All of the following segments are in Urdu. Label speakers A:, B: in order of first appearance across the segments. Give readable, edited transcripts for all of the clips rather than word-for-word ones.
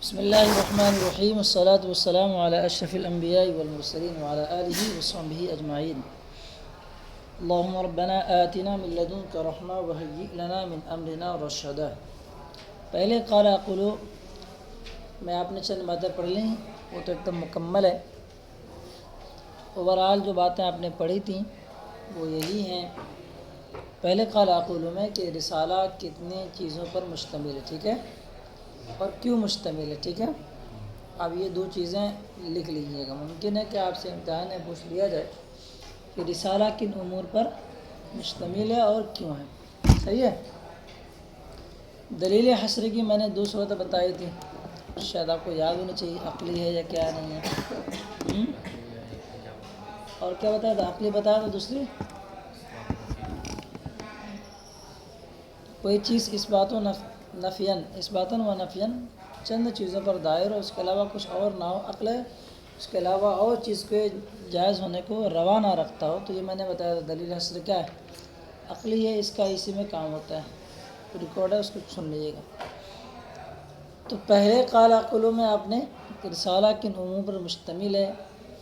A: بسم اللہ الرحمن الرحیم والصلاة والسلام علی اشرف الانبیاء والمرسلین وعلی آلہ وصحبہ اجمعین اللہم ربنا آتنا من لدنک رحمہ وہیئ لنا من امرنا رشدا۔ پہلے قال اقول میں آپ نے چند باتیں پڑھ لیں، وہ تو ایک دم مکمل ہے۔ اوورآل جو باتیں آپ نے پڑھی تھیں وہ یہی ہیں۔ پہلے قال اقول میں کہ رسالہ کتنی چیزوں پر مشتمل ہے، ٹھیک ہے، اور کیوں مشتمل ہے، ٹھیک ہے۔ اب یہ دو چیزیں لکھ لیجیے گا۔ ممکن ہے کہ آپ سے امتحان میں پوچھ لیا جائے کہ رسالہ کن امور پر مشتمل ہے اور کیوں ہے، صحیح ہے۔ دلیل حصر کی میں نے دو صورتیں بتائی تھی، شاید آپ کو یاد ہونی چاہیے، عقلی ہے یا کیا نہیں ہے۔ اور کیا بتایا تھا؟ عقلی بتایا تھا، دوسری کوئی چیز اس باتاً و نفیاً چند چیزوں پر دائر ہو، اس کے علاوہ کچھ اور نہ ہو، عقل ہے اس کے علاوہ اور چیز کے جائز ہونے کو روا نہ رکھتا ہو، تو یہ میں نے بتایا تھا دلیل حصر کیا ہے، عقلی ہے، اس کا اسی میں کام ہوتا ہے، ریکارڈ ہے، اس کو سن لیجیے گا۔ تو پہلے قال اقول میں آپ نے رسالہ کن امور پر مشتمل ہے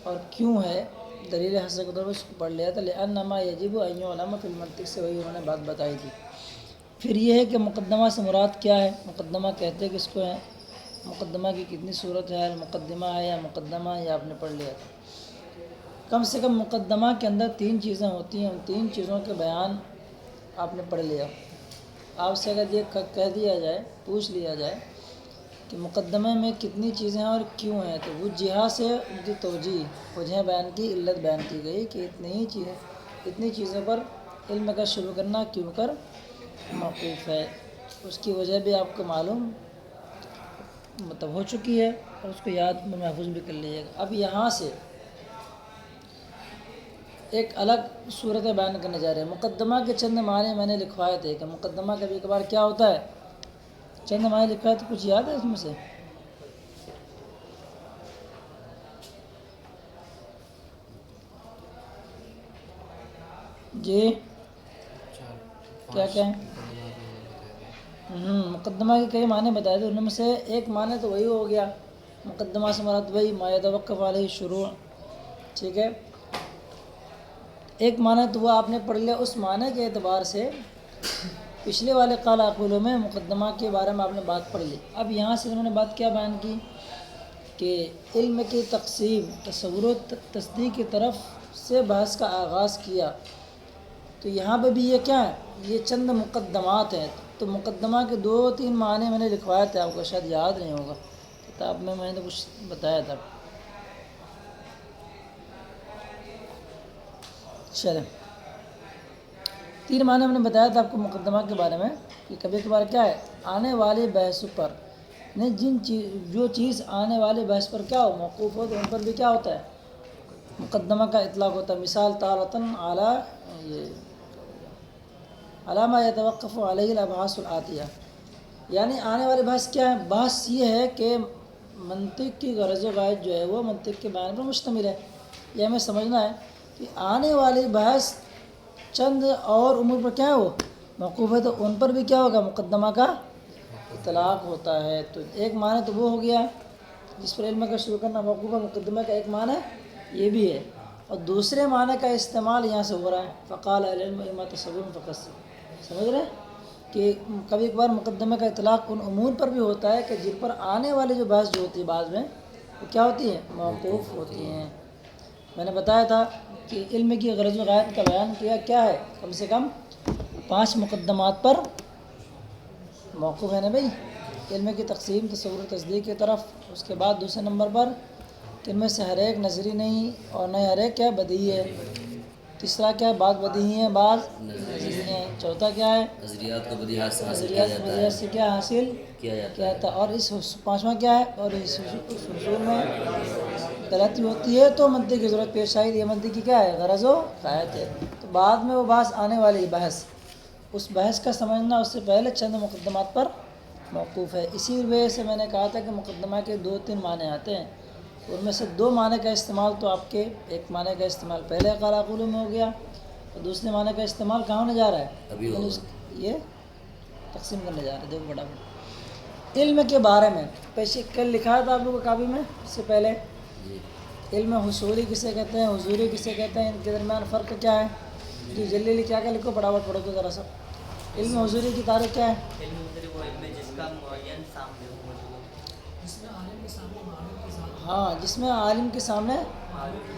A: اور کیوں ہے، دلیل حصر کے طور پر اس کو پڑھ لیا تھا، لأنما یجب ان یعلم فی المنطق سے، وہی انہوں نے بات بتائی تھی۔ پھر یہ ہے کہ مقدمہ سے مراد کیا ہے، مقدمہ کہتے کس کو ہیں، مقدمہ کی کتنی صورت ہے، مقدمہ ہے یا مقدمہ، یہ آپ نے پڑھ لیا تھا۔ کم سے کم مقدمہ کے اندر تین چیزیں ہوتی ہیں، ان تین چیزوں کے بیان آپ نے پڑھ لیا۔ آپ سے اگر یہ کہہ دیا جائے، پوچھ لیا جائے کہ مقدمے میں کتنی چیزیں ہیں اور کیوں ہیں، تو وہ جہہ سے ان کی توجیہ، وجہ بیان کی، علت بیان کی گئی کہ اتنی چیزوں پر علم کا شروع کرنا کیوں کر موقوف ہے، اس کی وجہ بھی آپ کو معلوم ہو چکی ہے، اور اس کو یاد میں محفوظ بھی کر لیجیے گا۔ اب یہاں سے ایک الگ صورت بیان کرنے جا رہے ہیں۔ مقدمہ کے چند معنی میں نے لکھوائے تھے کہ مقدمہ کبھی کبھار کیا ہوتا ہے، چند معنی لکھوائے تھے، کچھ یاد ہے اس میں سے؟ جی کیا کہیں؟ مقدمہ کے کئی معنی بتائے تھے، ان میں سے ایک معنی تو وہی ہو گیا، مقدمہ سے مراد وہی ما یتوقف علیہ الشروع، ٹھیک ہے۔ ایک معنی تو وہ آپ نے پڑھ لیا، اس معنی کے اعتبار سے پچھلے والے قال اقول میں مقدمہ کے بارے میں آپ نے بات پڑھ لی۔ اب یہاں سے انہوں نے بات کیا بیان کی کہ علم کی تقسیم تصور و تصدیق کی طرف سے بحث کا آغاز کیا، تو یہاں پہ بھی یہ کیا ہے، یہ چند مقدمات ہیں۔ تو مقدمہ کے دو تین معنی میں نے لکھوایا تھے، آپ کو شاید یاد نہیں ہوگا، کتاب میں نے کچھ بتایا تھا۔ چلیں، تین معنی میں نے بتایا تھا آپ کو مقدمہ کے بارے میں کہ کبھی کبھار کیا ہے، آنے والے بحث پر جو چیز آنے والے بحث پر کیا ہو، موقوف ہو، تو ان پر بھی کیا ہوتا ہے، مقدمہ کا اطلاق ہوتا ہے۔ مثال تارتاً علامہ یتوقف علیہ الابحاث الآتیہ، یعنی آنے والے بحث کیا ہے، بحث یہ ہے کہ منطق کی غرض و غایت جو ہے وہ منطق کے بیان پر مشتمل ہے۔ یہ ہمیں سمجھنا ہے کہ آنے والی بحث چند اور امور پر کیا ہے، وہ موقوف ہے، تو ان پر بھی کیا ہوگا، مقدمہ کا اطلاق ہوتا ہے۔ تو ایک معنی تو وہ ہو گیا جس پر علم کا شروع کرنا موقوف ہے، مقدمہ کا ایک معنی یہ بھی ہے، اور دوسرے معنی کا استعمال یہاں سے ہو رہا ہے، فقال العلم اما تصور فقط، سمجھ رہے ہیں کہ کبھی کبھار مقدمہ کا اطلاق ان امور پر بھی ہوتا ہے کہ جن پر آنے والی جو بحث جو ہوتی ہے بعد میں وہ کیا ہوتی ہے، موقوف ہوتی ہیں۔ میں نے بتایا تھا کہ علم کی غرض و غایت کا بیان کیا ہے، کم سے کم 5 مقدمات پر موقوف ہے نا بھائی، علم کی تقسیم تصور تصدیق کی طرف، اس کے بعد دوسرے نمبر پر کہ ان میں سے ہر ایک نظری نہیں اور نہ ہر ایک کیا بدیہی ہے، تیسرا کیا ہے، بعض بدیہی ہیں بعض نظری ہیں، چوتھا کیا ہے،
B: نظریات کو بدیہات سے حاصل کیا
A: نظریات
B: جاتا
A: بدیہات سے کیا حاصل
B: کیا جاتا
A: کیا
B: ہے،
A: تھا، اور اس پانچواں کیا ہے، اور اس حصول میں غلطی ہوتی ہے تو منطق کی ضرورت پیش آئی، یہ منطق کی کیا ہے، غرض و غایت ہے۔ تو بعد میں وہ بحث آنے والی بحث، اس بحث کا سمجھنا اس سے پہلے چند مقدمات پر موقوف ہے۔ اسی وجہ سے میں نے کہا تھا کہ مقدمہ کے 2-3 معنی آتے ہیں، ان میں سے 2 معنی کا استعمال تو آپ کے ایک معنی کا استعمال پہلے قال اقول میں ہو گیا، اور دوسرے معنی کا استعمال کہاں ہونے جا رہا ہے،
B: ابھی ہوگا۔
A: یہ تقسیم کرنے جا رہے ہیں، دیکھو بڑا علم کے بارے میں پیشے کل لکھا تھا آپ لوگوں کو کاپی میں اس سے پہلے.
B: جی
A: علم حصولی کسے کہتے ہیں, حضوری کسے کہتے ہیں, ان کے درمیان فرق کیا ہے؟ جی جلدی جلدی کیا لکھو, فٹافٹ پڑھو تو ذرا سا. علم حضوری کی تعریف کیا ہے؟
C: علم حضوری وہ علم ہے جس کا معین سامنے موجود ہو.
A: ہاں, جس میں عالم کے سامنے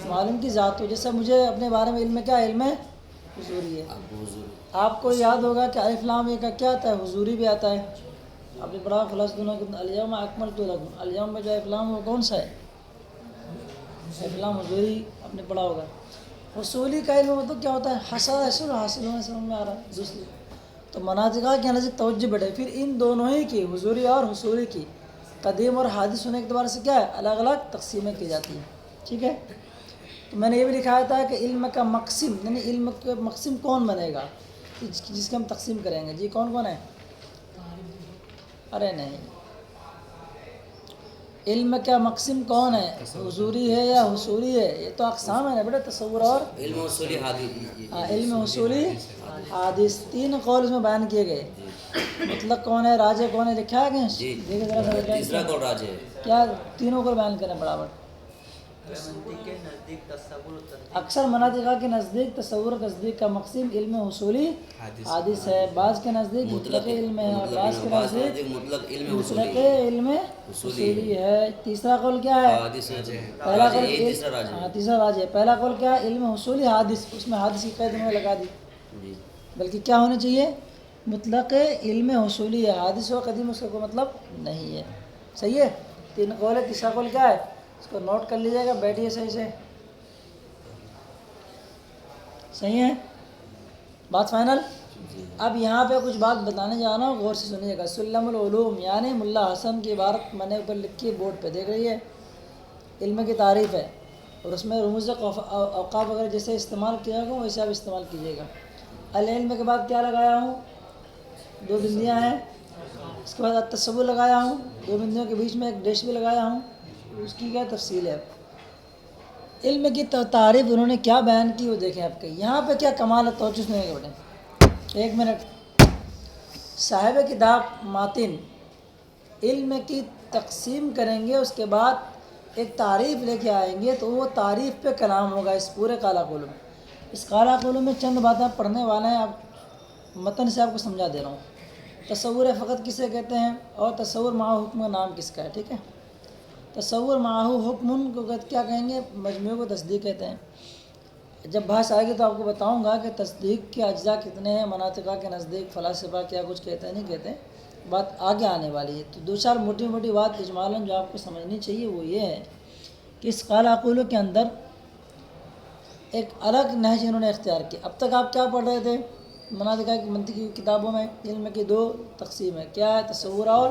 A: معلوم کی ذات ہو. جیسے مجھے اپنے بارے میں علم کیا ہے؟ علم حضوری ہے.
B: آپ کو حضور
A: آپ کو یاد ہوگا کہ الف لام یہ کا کیا آتا ہے؟ حضوری بھی آتا ہے. آپ نے پڑھا خلاص دونوں کے الیوم اکملت لکم, الیوم میں جو الف لام وہ کون سا ہے؟ الف لام حضوری آپ نے پڑھا ہوگا. حصولی کا علم مطلب کیا ہوتا ہے؟ حاصل ہونے سمجھ میں آ رہا ہے. دوسری تو مناطقہ کے نزدیک توجہ بڑھے. پھر ان دونوں ہی کی, حضوری اور حصولی کی, قدیم اور حادث ہونے کے اعتبار سے کیا ہے؟ الگ الگ تقسیمیں کی جاتی ہیں. ٹھیک ہے, تو میں نے یہ بھی لکھایا تھا کہ علم کا مقسم یعنی علم کا مقسم کون بنے گا جس کے ہم تقسیم کریں گے. جی کون کون ہے؟ ارے نہیں, علم کا مقسم کون ہے؟ حضوری ہے یا حصولی ہے؟ یہ تو اقسام ہے نا بیٹا, تصور اور
B: علم اصولی حادث.
A: علم حصولی حادث. تین قول اس میں بیان کیے گئے. مطلق کون ہے, راجح کون ہے, لکھا ہے کہ
B: جی
A: دیکھیں ذرا سا
B: تیسرا قول راجح ہے.
A: کیا تینوں کو بیان کریں برابر.
C: منطق کے نزدیک تصور و تصدیق.
A: اکثر مناطقہ کے نزدیک تصور و تصدیق کا مقسم علم حصولی حادث ہے. بعض کے نزدیک مطلق علم ہے اور بعض کے نزدیک
B: مطلق علم
A: مطلق
B: اصولی
A: علم حصولی ہے. تیسرا قول کیا ہے؟
B: حادث ہے.
A: پہلا قول
B: یہ تیسرا راجح
A: ہاں
B: ہے.
A: تیسرا راجح ہے. پہلا قول کیا ہے؟ علم حصولی حادث, اس میں حادث کی قید انہوں نے لگا دی.
B: جی
A: بلکہ کیا ہونا چاہیے؟ مطلق علم حصولی ہے. حادث و قدیم اس کا کوئی مطلب نہیں ہے. صحیح ہے, تین قول ہے. تیسرا قول کیا ہے؟ اس کو نوٹ کر لیجیے گا, بیٹھیے صحیح سے. صحیح ہے, بات فائنل. اب یہاں پہ کچھ بات بتانے جا رہا ہوں, غور سے سنیے گا. سلم العلوم یعنی ملا حسن کی عبارت میں نے اوپر لکھی ہے بورڈ پہ, دیکھ رہی ہے. علم کی تعریف ہے اور اس میں رموز اوقاف وغیرہ جیسے استعمال کیا گا ویسے آپ استعمال کیجیے گا. العلم کے بعد کیا لگایا ہوں؟ دو بندیاں ہیں. اس کے بعد تصور لگایا ہوں, دو بندیوں کے بیچ میں ایک ڈیش بھی لگایا ہوں. اس کی کیا تفصیل ہے؟ علم کی تعریف انہوں نے کیا بیان کی وہ دیکھیں آپ کے. یہاں پہ کیا کمال ہے, توجہ سنیں گے بیٹے, ایک منٹ. صاحب کتاب ماتن علم کی تقسیم کریں گے, اس کے بعد ایک تعریف لے کے آئیں گے, تو وہ تعریف پہ کلام ہوگا اس پورے کالا قولوں میں. اس کالا قولوں میں چند باتیں پڑھنے والے ہیں, آپ متن سے آپ کو سمجھا دے رہا ہوں. تصور فقط کسے کہتے ہیں اور تصور معہ حکم کا نام کس کا ہے؟ ٹھیک ہے, تصور معہ حکم کو کیا کہیں گے؟ مجموعے کو تصدیق کہتے ہیں. جب بحث آئے گی تو آپ کو بتاؤں گا کہ تصدیق کے اجزاء کتنے ہیں, مناطقہ کے نزدیک فلاسفہ کیا کچھ کہتے ہیں نہیں کہتے ہیں, بات آگے آنے والی ہے. تو دو چار موٹی موٹی بات اجمالاً جو آپ کو سمجھنی چاہیے وہ یہ ہے کہ اس قالا قولوں کے اندر ایک الگ نہج انہوں نے اختیار کیا. اب تک آپ کیا پڑھ رہے تھے؟ مناطقہ کی منطقی کتابوں میں علم کی دو تقسیم ہے, کیا ہے؟ تصور اور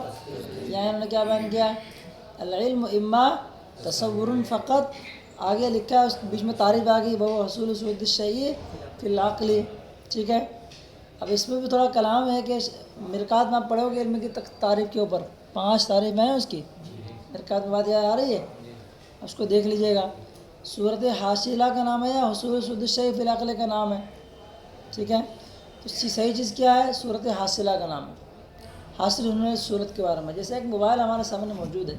A: یہاں انہوں نے کیا بیان کیا ہے؟ العلم اما تصور فقط, آگے لکھا ہے اس بیچ میں تعریف آ گئی, وہ حصول صورت الشیء فی العقل. ٹھیک ہے, اب اس میں بھی تھوڑا کلام ہے کہ مرکات میں آپ پڑھو گے علم کی تعریف کے اوپر 5 تعریف ہیں اس کی. مرکات میں بات یاد آ رہی ہے, اس کو دیکھ لیجیے گا. صورت حاصلہ کا نام ہے یا حصول صورت الشیء فی العقل کا نام ہے؟ ٹھیک ہے, تو اس کی صحیح چیز کیا ہے؟ صورت حاصلہ کا نام ہے. حاصل انہوں نے صورت کے بارے میں, جیسے ایک موبائل ہمارے سامنے موجود ہے,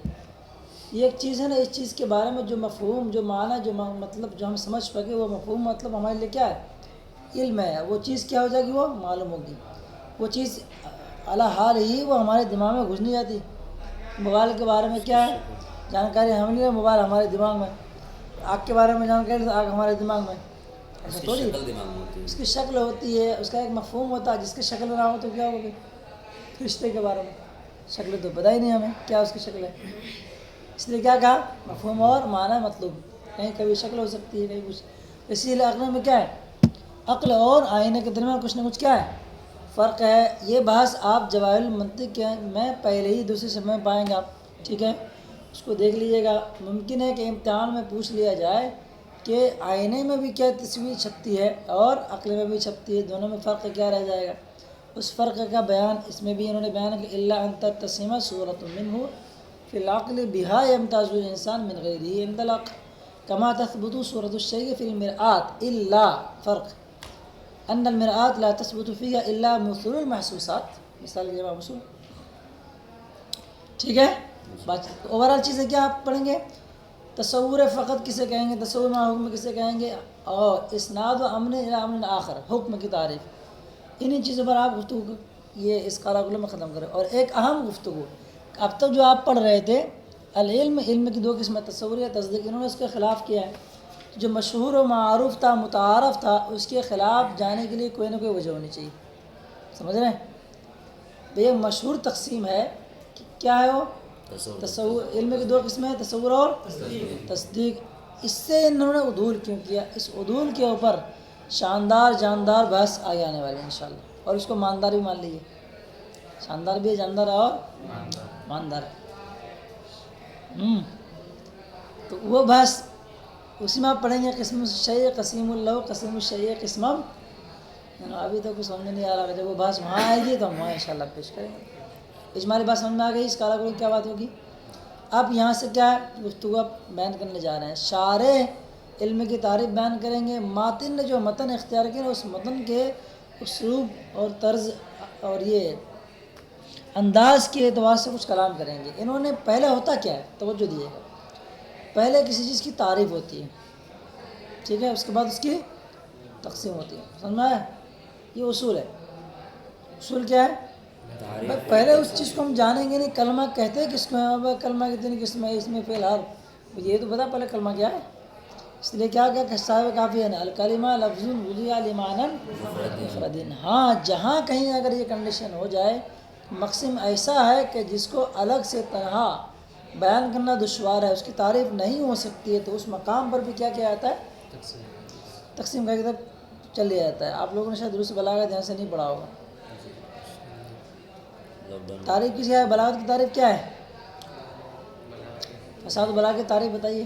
A: یہ ایک چیز ہے نا, اس چیز کے بارے میں جو مفہوم, جو معنی, جو مطلب جو ہم سمجھ سکے, وہ مفہوم مطلب ہمارے لیے کیا ہے؟ علم ہے. وہ چیز کیا ہو جائے گی؟ وہ معلوم ہوگی. وہ چیز اعلیٰ حال ہی وہ ہمارے دماغ میں گھس نہیں جاتی. موبائل کے بارے میں کیا ہے جانکاری ہم نہیں ہے, موبائل ہمارے دماغ میں. آگ کے بارے میں جانکاری تو آگ ہمارے دماغ میں. ایسا
B: اس کی
A: تھوڑی,
B: شکل دماغ میں ہوتی ہے.
A: اس کی شکل ہوتی ہے, اس کا ایک مفہوم ہوتا ہے. جس کی شکل نہ ہو تو کیا ہوگی؟ رشتے کے بارے میں شکل تو پتہ ہی نہیں ہمیں کیا اس کی شکل ہے. اس لیے کیا کہا؟ مفہوم اور معنی مطلوب. کہیں کبھی شکل ہو سکتی ہے, کہیں کچھ. اسی لیے عقل میں کیا ہے؟ عقل اور آئینے کے درمیان کچھ نہ کچھ کیا ہے؟ فرق ہے. یہ بحث آپ جواہر المنطق میں پہلے ہی دوسرے سمے میں پائیں گے آپ. ٹھیک ہے, اس کو دیکھ لیجیے گا. ممکن ہے کہ امتحان میں پوچھ لیا جائے کہ آئینے میں بھی کیا تصویر چھپتی ہے اور عقل میں بھی چھپتی ہے, دونوں میں فرق کیا رہ جائے گا؟ اس فرق کا بیان اس میں بھی انہوں نے بیان کہ الا ان تتسم صورت منہ فی العقل بها يمتاز الانسان من غیره عند العقل كما تثبت صورت الشیء فی المرآة الا فرق ان المرآة لا تثبت فيها الا مثل المحسوسات. مثال جمع مثل. ٹھیک ہے. بات اوورال چیزیں کیا آپ پڑھیں گے؟ تصور فقط کسے کہیں گے، تصور مع حکم کسے کہیں گے، اور اسناد و امن الی امن آخر، حکم کی تعریف. انہی چیزوں پر آپ گفتگو یہ اس قاعدہ کلّہ میں ختم کریں. اور ایک اہم گفتگو اب تک جو آپ پڑھ رہے تھے، العلم، علم کی دو قسمیں، تصور یا تصدیق، انہوں نے اس کے خلاف کیا ہے. جو مشہور و معروف تھا، متعارف تھا، اس کے خلاف جانے کے لیے کوئی نہ کوئی وجہ ہونی چاہیے. سمجھ رہے ہیں؟ یہ مشہور تقسیم ہے. کیا ہے وہ؟ تصور. علم کی دو قسمیں ہیں، تصور اور تصدیق. اس سے انہوں نے عدول کیوں کیا؟ اس عدول کے اوپر شاندار جاندار بحث آگے آنے والی ہے انشاءاللہ. اور اس کو ماندار بھی مان لیجیے. شاندار بھی ہے، جاندار اور ماندار. تو وہ بحث اسی میں آپ پڑھیں گے. قسم الشیء قسیم اللہ، قسم الشیء قسمم. ابھی تو کچھ سمجھ نہیں آ رہا. جب وہ بحث وہاں آئے گی تو ہم وہاں انشاءاللہ پیش کریں گے. اجمالی بات سمجھ میں آ گئی؟ اس کالا کو کیا بات ہوگی؟ اب یہاں سے کیا گفتگو بیان کرنے جا رہے ہیں. شارح علم کی تعریف بیان کریں گے. ماتن نے جو متن اختیار کیا، اس متن کے اسلوب اور طرز اور یہ انداز کے اعتبار سے کچھ کلام کریں گے. انہوں نے پہلے ہوتا کیا ہے، توجہ دیجیے گا. پہلے کسی چیز کی تعریف ہوتی ہے، ٹھیک ہے، اس کے بعد اس کی تقسیم ہوتی ہے. سمجھ میں آیا؟ یہ اصول ہے. اصول کیا ہے؟ پہلے اس چیز کو ہم جانیں گے نہیں. کلمہ کہتے کس کو ہیں؟ کلمہ کتنی قسم ہے، اس میں فی الحال یہ تو بتا پہلے کلمہ کیا ہے. اس لیے کیا کہ صاحب کافی ہے نا، الکلمہ لفظ وضع لمعنی مفرد. ہاں جہاں کہیں اگر یہ کنڈیشن ہو جائے، مقسم ایسا ہے کہ جس کو الگ سے تنہا بیان کرنا دشوار ہے، اس کی تعریف نہیں ہو سکتی ہے، تو اس مقام پر بھی کیا کیا جاتا ہے؟ تقسیم کا کتاب چل لیا جاتا ہے. آپ لوگوں نے شاید دروس بلاغت دھیان سے نہیں پڑھا ہوگا. تعریف کس کیا ہے؟ بلاغت کی تعریف کیا ہے؟ فساد بلاغت کی تعریف بتائیے.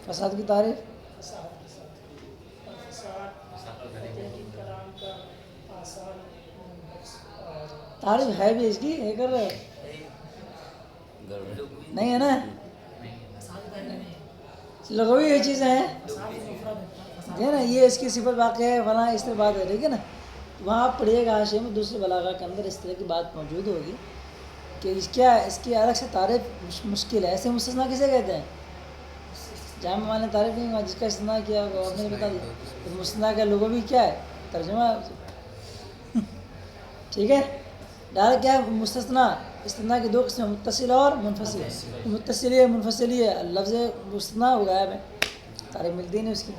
A: فساد کی تعریف تعریف ہے بھی اس کی ایک نہیں ہے نا. لغوی یہ چیزیں ہیں نا، یہ اس کی صفت واقع ہے فلاں، اس طرح بات ہے. ٹھیک ہے نا؟ وہاں آپ پڑھیے گا حاشیے میں دوسرے بلاغہ کے اندر اس طرح کی بات موجود ہوگی کہ کیا اس کی الگ سے تعریف مشکل ہے. ایسے مستثنیٰ کسے کہتے ہیں؟ جامع معنی تعریف نہیں ہوا، جس کا استثناء کیا ہوگا آپ نے بتا دیا. مستثنیٰ کا لغوی کیا ہے؟ ترجمہ. ٹھیک ہے. ڈائریکٹ کیا ہے مستثنیٰ؟ استثناء کی دو قسمیں، متصل اور منفصل. متصل ہے منفصل ہے، لفظ مستثنیٰ ہو غائب ہے، تعریف ملتی نہیں اس کی.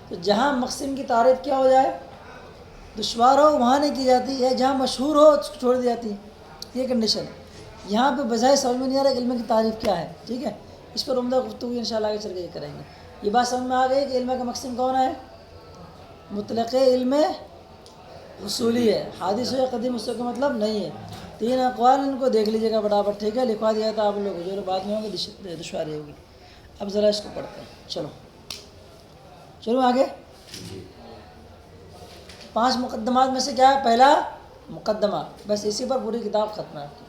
A: تو جہاں مقسم کی تعریف کیا ہو جائے، دشوار ہو، وہاں نہیں کی جاتی ہے. جہاں مشہور ہو اس کو چھوڑ دی جاتی ہے. یہ کنڈیشن ہے. یہاں پہ بظاہر سمجھ میں نہیں آ رہا کہ علم کی تعریف کیا ہے. ٹھیک ہے، اس پر عمدہ گفتگو انشاءاللہ آگے چل کے یہ کریں گے. یہ بات سمجھ میں آ گئی کہ علم کا مقسم کون ہے؟ مطلق علم حصولی ہے. حادث و قدیم اس کا مطلب نہیں ہے. تین اقوال ان کو دیکھ لیجیے گا فٹافٹ. ٹھیک ہے، لکھوا دیا تھا آپ لوگ، جو بعد میں ہوں گے دشواری ہوگی. اب ذرا اس کو پڑھتے ہیں. چلو آگے. 5 مقدمات میں سے کیا ہے؟ پہلا مقدمہ، بس اسی پر پوری کتاب ختم ہے آپ کی.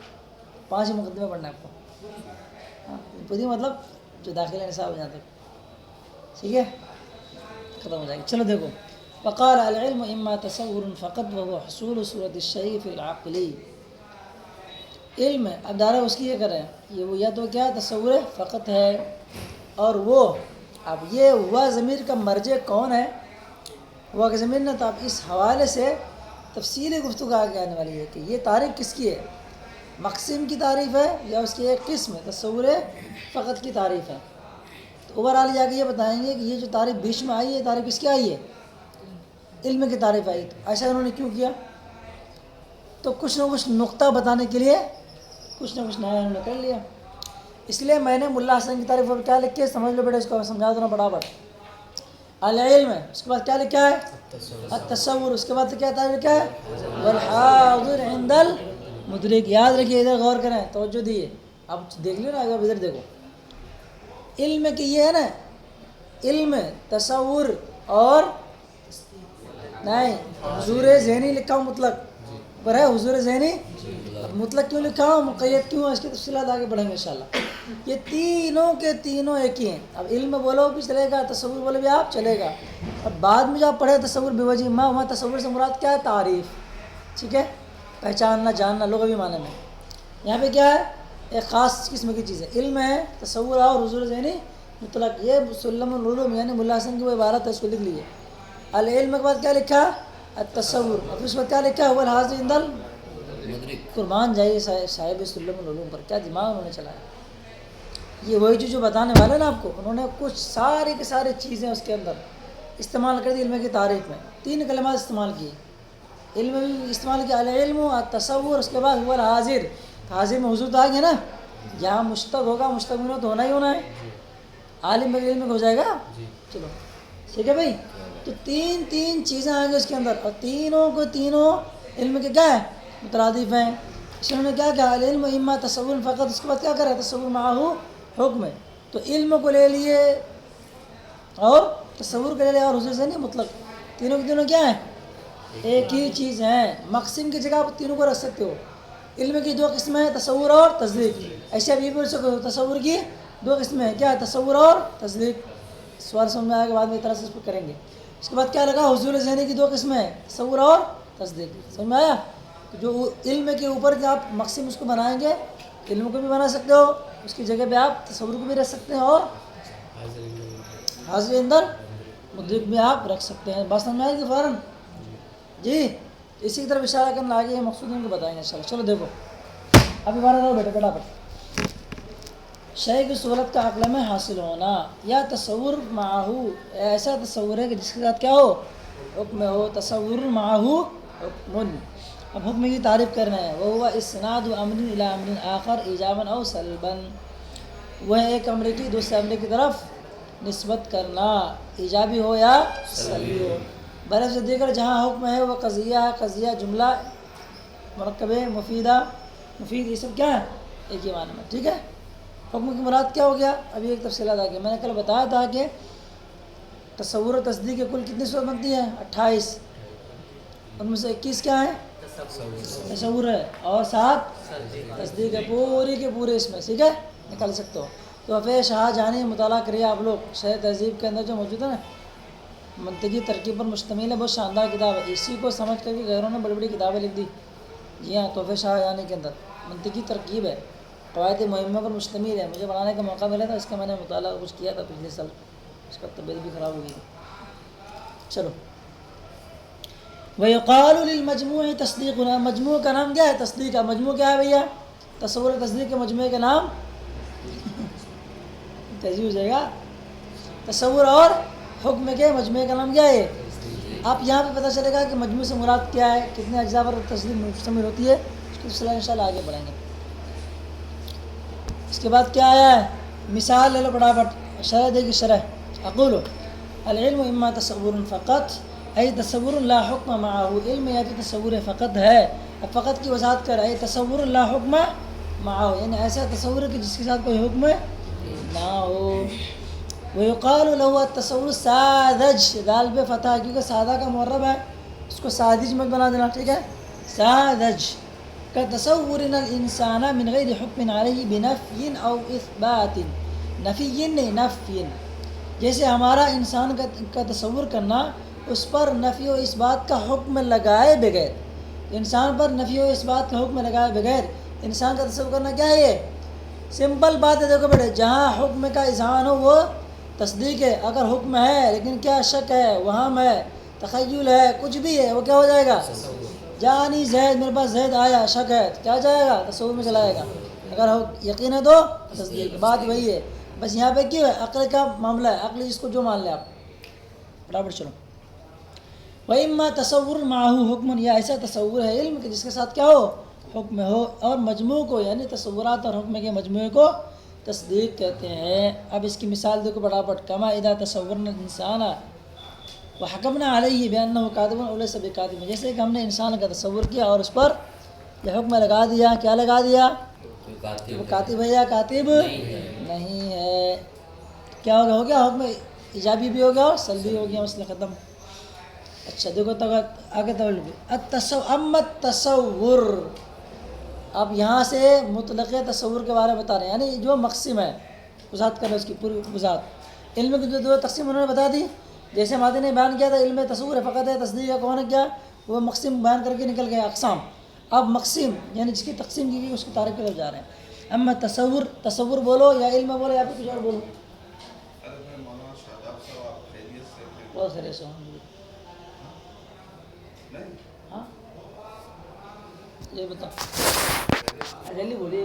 A: 5 ہی مقدمے پڑھنا ہے آپ کو. پوری مطلب جو داخلہ نصاب ہو جاتے. ٹھیک ہے، ختم ہو جائے گی. چلو دیکھو. فقال العلم اما تصور فقط وهو حصول صورت الشيء في العقل. علم اب دارہ اس کی یہ کریں، یہ وہ یا تو کیا تصور فقط ہے، اور وہ اب یہ ہوا ضمیر کا مرجع کون ہے؟ ہوا کہ ضمیر نہ. تو اب اس حوالے سے تفصیلی گفتگو آگے آنے والی ہے کہ یہ تعریف کس کی ہے، مقسم کی تعریف ہے یا اس کی ایک قسم تصور فقط کی تعریف ہے. تو اوورآل جا کے یہ بتائیں گے کہ یہ جو تعریف بیچ میں آئی ہے، تعریف کس کی آئی ہے؟ علم کی تعریف آئی. تو ایسا انہوں نے کیوں کیا؟ تو کچھ نہ کچھ نقطہ بتانے کے لیے کچھ نہ کچھ نیا انہوں نے کر لیا. اس لیے میں نے ملا حسن کی تعریف پر کیا لکھ کے سمجھ لو بیٹا، اس کو سمجھا دوں برابر. العلم، اس کے بعد کیا لکھا ہے؟ التصور. اس کے بعد کیا تعریف کیا ہے؟ والحاضر عند المدرک. یاد رکھیے، ادھر غور کریں، توجہ دیے. اب دیکھ لو نا، اب ادھر دیکھو. علم کی یہ ہے نا، علم تصور اور نہیں حضور ذہنی لکھا ہوں مطلق پر ہے. حضور ذہنی مطلق کیوں لکھا ہوں، مقید کیوں ہے، اس کی تفصیلات آگے بڑھیں گے انشاءاللہ. یہ تینوں کے تینوں ایک ہی ہیں. اب علم بولو بھی چلے گا، تصور بولو بھی آپ چلے گا. اب بعد میں جو آپ پڑھے تصور بے وجہ ما تصور سے مراد کیا ہے؟ تعریف. ٹھیک ہے، پہچاننا جاننا لغوی معنی میں. یہاں پہ کیا ہے؟ ایک خاص قسم کی چیز ہے. علم ہے تصور اور حضور ذہنی مطلق. یہ سلم العلوم یعنی ملا حسن کی وہ عبارت ہے، اس کو لکھ لیجیے. العلم کے بعد کیا لکھا؟ التصور. اور پھر اس کے بعد کیا لکھا؟ هو الحاضر عند
B: مدرک.
A: قربان جائیے صاحب سلم العلوم پر، کیا دماغ انہوں نے چلایا. یہ وہی چیز جو بتانے والے نا آپ کو، انہوں نے کچھ ساری کی ساری چیزیں اس کے اندر استعمال کر دی علم کی تعریف میں. 3 کلمات استعمال کیے. علم بھی استعمال کیا، العلم التصور، اس کے بعد هو الحاضر. حاضر میں حضور تو آ گیا نا، جہاں مشتق ہوگا مشتق میں تو ہونا ہی ہونا ہے. عالم بغیر علم میں ہو جائے گا. چلو ٹھیک ہے بھائی. تو تین چیزیں آئیں گے اس کے اندر، اور تینوں علم کے کیا ہے؟ مترادف ہیں. اس نے کیا کہا؟ العلم اما تصور فقط. اس کے بعد کیا کرا؟ تصور معه حکم ہے. تو علم کو لے لیے اور تصور کو لے لیے اور حضور سے نہیں مطلق. تینوں کے تینوں کیا ہیں؟ ایک ہی چیز ہیں. مقسم کی جگہ آپ تینوں کو رکھ سکتے ہو. علم کی 2 قسمیں ہیں، تصور اور تصدیق. ایسے اب یہ بول سکتے ہو تصور کی 2 قسمیں ہیں. کیا ہے؟ تصور اور تصدیق. سوال سمجھ میں آئے گا، بعد میں اس طرح سے اس کو کریں گے. اس کے بعد کیا لگا؟ حضور ذہنی کی 2 قسمیں ہیں، تصور اور تصدیق. سمجھ میں آیا؟ جو علم کے اوپر کے آپ مقسم اس کو بنائیں گے، علم کو بھی بنا سکتے ہو، اس کی جگہ پہ آپ تصور کو بھی رکھ سکتے ہیں، اور حاضر اندر مدرک بھی آپ رکھ سکتے ہیں. بات سمجھ میں آئے گی فوراً؟ جی اسی کی طرف اشارہ کرنا آگے مقصود ان کو بتائیں گے انشاءاللہ. چلو دیکھو اب عبارت ہو بیٹے فٹافٹ. شے کی صورت کا عقل میں حاصل ہونا، یا تصور معہو، ایسا تصور ہے کہ جس کے ساتھ کیا ہو؟ حکم ہو. تصور معہو حکم. اب حکم کی تعریف کرنا ہے. وہ ہوا اسناد امر الی امر آخر ایجابا او سلبا. وہ ایک امر کی دوسرے امر کی طرف نسبت کرنا، ایجابی ہو یا سلبی ہو. برعکس سے دیگر جہاں حکم ہے وہ قضیہ ہے، قضیہ جملہ مرکب مفیدہ مفید، یہ سب کیا ہے؟ ایک ہی معنی میں. ٹھیک ہے. حکم کی مراد کیا ہو گیا؟ ابھی ایک تفصیلات آ گیا. میں نے کل بتایا تھا کہ تصور و تصدیق کے کل کتنی صورت بنتی ہیں؟ 28. ان میں سے 21 کیا ہیں؟ تصور ہے، اور 7 تصدیق ہے. پوری کے پورے اس میں ٹھیک ہے نکال سکتے ہو. تو پھر شاہ جانی مطالعہ کریے آپ لوگ. شرح تہذیب کے اندر جو موجود ہے نا، منطقی ترکیب پر مشتمل ہے، بہت شاندار کتاب ہے. اسی کو سمجھ کر کے غیروں نے بڑی بڑی کتابیں لکھ دی. جی ہاں، تحفہ شاہ جانی کے اندر منطقی ترکیب ہے، قواعد مہمہ پر مشتمل ہے. مجھے بنانے کا موقع ملا تھا، اس کا میں نے مطالعہ کچھ کیا تھا پچھلے سال. اس کا طبیعت بھی خراب ہو گئی تھی. چلو وَيُقَالُ لِلْمَجْمُوعِ تَصْدِيقُنَا. مجموع کا نام کیا ہے؟ تصدیق کا. مجموع کیا ہے بھیا؟ تصور تصدیق کے مجموعے کا نام تہذیب ہو جائے گا. تصور اور حکم کے مجموعے کا نام کیا ہے؟ آپ یہاں پہ پتہ چلے گا کہ مجموع سے مراد کیا ہے، کتنے اجزاء پر تصدیق مشتمل ہوتی ہے. اس کی صلاح انشاءاللہ آگے بڑھیں گے. اس کے بعد کیا آیا ہے؟ مثال لے لو فٹافٹ. شرح دے گی شرح. اقول العلم اما تصور فقط ای تصور لا حکم معه. علم یا تو تصور فقط ہے. اب فقط کی وضاحت کر. ای تصور لا حکم معه، یعنی ایسا تصور ہے کہ جس کے ساتھ کوئی حکم نہ ہو. ويقال له التصور ساذج. دال بے فتح، کیونکہ سادہ کا معرب ہے، اس کو ساذج مت بنا دینا. ٹھیک ہے. ساذج كتصورنا الانسان من غیر حکم علیہ بنفی او اثبات. نفی نہیں، نفی. جیسے ہمارا انسان کا تصور کرنا، اس پر نفی و اثبات کا حکم لگائے بغیر، انسان پر نفی و اثبات کا حکم لگائے بغیر انسان کا تصور کرنا کیا ہے؟ یہ سمپل بات ہے. دیکھو بیٹے، جہاں حکم کا اذعان ہو وہ تصدیق ہے. اگر حکم ہے لیکن کیا شک ہے، وہم ہے، تخیل ہے، کچھ بھی ہے، وہ کیا ہو جائے گا؟ جانی زید، میرے پاس زید آیا، شک ہے، کیا جائے گا؟ تصور میں چلا جائے گا. اگر یقین ہے تو تصدیق. بات وہی ہے، بس یہاں پہ کیوں ہے؟ عقل کا معاملہ ہے. عقل جس کو جو مان لے آپ. برابر چلو. وَإِمَّا تَصَوُّرٌ مَعَهُ حُكْمٌ. یا ایسا تصور ہے علم کہ جس کے ساتھ کیا ہو؟ حکم ہو. اور مجموع کو یعنی تصورات اور حکم کے مجموعے کو تصدیق کہتے ہیں. اب اس کی مثال دیکھو فٹافٹ. کما اذا تصورنا الانسان وحکمنا علیہ بانہ کاذب وليس بکاذب. جیسے کہ ہم نے انسان کا تصور کیا اور اس پر یہ حکم لگا دیا. کیا لگا دیا؟ وہ کاتب ہے یا کاتب نہیں ہے. کیا ہوگا؟ ہو گیا حکم ایجابی بھی ہو گیا اور سلبی ہو گیا. مسئلہ ختم. اچھا دیکھو آگے اما التصور. اب یہاں سے مطلق تصور کے بارے میں بتا رہے ہیں، یعنی جو مقسم ہے. وضاحت کر رہے اس کی پوری وضاحت. علم کی جو تقسیم انہوں نے بتا دی. جیسے مادی نے بیان کیا تھا علم تصور ہے فقط ہے، تصدیق ہے کون ہے کیا، وہ مقسم بیان کر کے نکل گئے اقسام. اب مقسم یعنی جس کی تقسیم کی گئی اس کی تعریف کی طرف جا رہے ہیں. اما تصور، تصور بولو یا علم بولو یا پھر کچھ اور بولو. بہت خیریت سے ہوں. ہاں یہ بتاؤ جلدی بولیے.